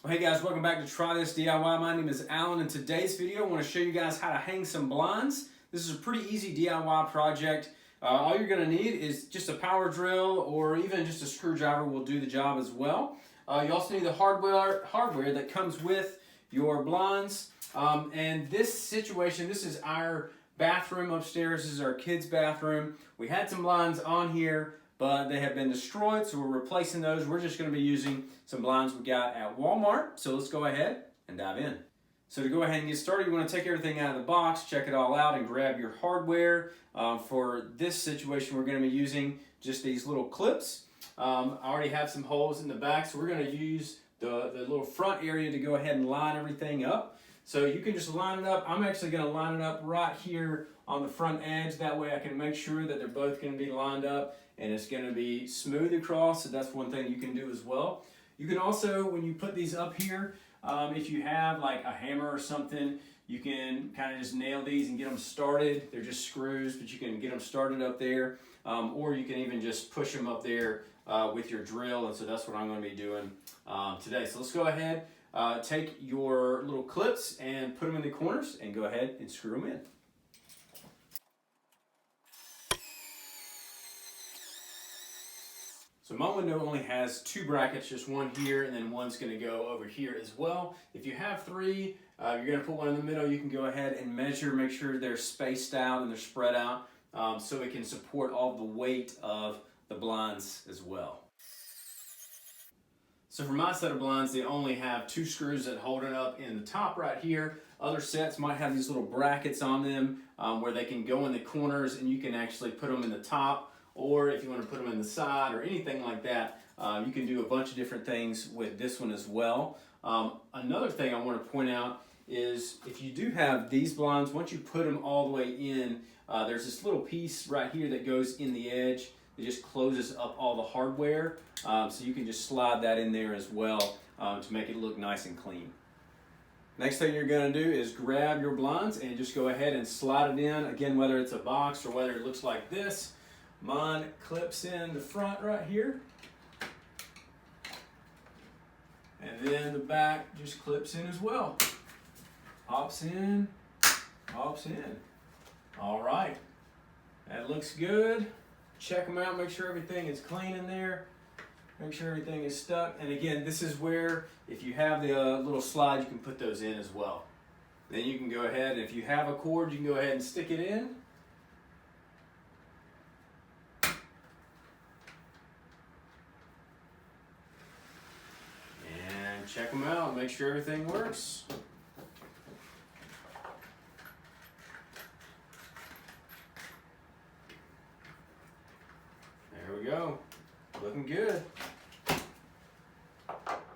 Well, hey guys, welcome back to Try This DIY. My name is Alan. In today's video, I want to show you guys how to hang some blinds. This is a pretty easy DIY project. All you're going to need is just a power drill or even just a screwdriver will do the job as well. You also need the hardware that comes with your blinds. And this situation, this is our bathroom upstairs. This is our kids' bathroom. We had some blinds on here, but they have been destroyed, so we're replacing those. We're just going to be using some blinds we got at Walmart. So let's go ahead and dive in. So to go ahead and get started, you want to take everything out of the box, check it all out, and grab your hardware. For this situation, we're going to be using just these little clips. I already have some holes in the back, so we're going to use the little front area to go ahead and line everything up. So you can just line it up. I'm actually going to line it up right here on the front edge. That way I can make sure that they're both going to be lined up and it's going to be smooth across. So that's one thing you can do as well. You can also, when you put these up here, if you have like a hammer or something, you can kind of just nail these and get them started. They're just screws, but you can get them started up there. Or you can even just push them up there with your drill. And so that's what I'm going to be doing today. So let's go ahead. Take your little clips and put them in the corners and go ahead and screw them in. So my window only has two brackets, just one here and then one's going to go over here as well. If you have three, you're going to put one in the middle. You can go ahead and measure, make sure they're spaced out and they're spread out so it can support all the weight of the blinds as well. So for my set of blinds, they only have two screws that hold it up in the top right here. Other sets might have these little brackets on them where they can go in the corners and you can actually put them in the top, or if you want to put them in the side or anything like that, you can do a bunch of different things with this one as well. Another thing I want to point out is if you do have these blinds, once you put them all the way in, there's this little piece right here that goes in the edge. It just closes up all the hardware, so you can just slide that in there as well to make it look nice and clean. Next thing you're going to do is grab your blinds and just go ahead and slide it in. Again, whether it's a box or whether it looks like this. Mine clips in the front right here. And then the back just clips in as well. Pops in, pops in. All right, that looks good. Check them out, make sure everything is clean in there. Make sure everything is stuck. And again, this is where, if you have the little slide, you can put those in as well. Then you can go ahead, if you have a cord, you can go ahead and stick it in. And check them out, make sure everything works. There we go. Looking good.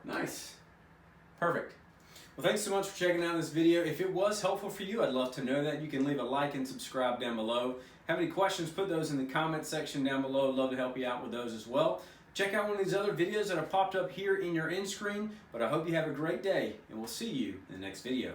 Nice. Perfect. Well, thanks so much for checking out this video. If it was helpful for you, I'd love to know that. You can leave a like and subscribe down below. Have any questions, put those in the comment section down below. I'd love to help you out with those as well. Check out one of these other videos that have popped up here in your end screen. But I hope you have a great day, and we'll see you in the next video.